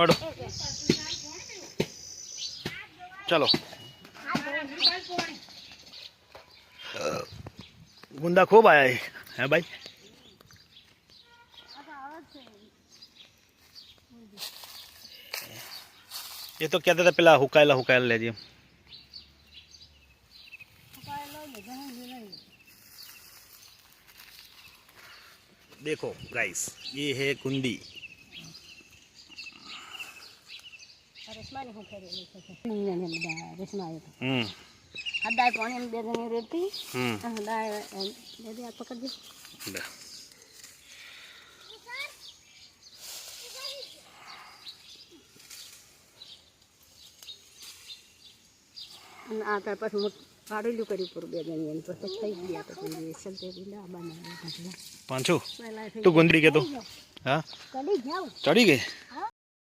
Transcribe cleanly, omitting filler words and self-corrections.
हटो चलो गुंदा खूब आया है भाई। ये तो कहते थे पेला हुकायला हुकायला ले जी। देखो गाइस ये है गुंदी। हदाय पानी में दे देंगे रोटी। हदाय दे दे, आप पकड़ दे। आता पास मुट काढेलू करी पर दे देंगे इन पर तो થઈ ગયા તો ये चलते बिना बना पांचो तू गुंदड़ी के तो हाँ चढ़ी जाओ चढ़ी गई। हाँ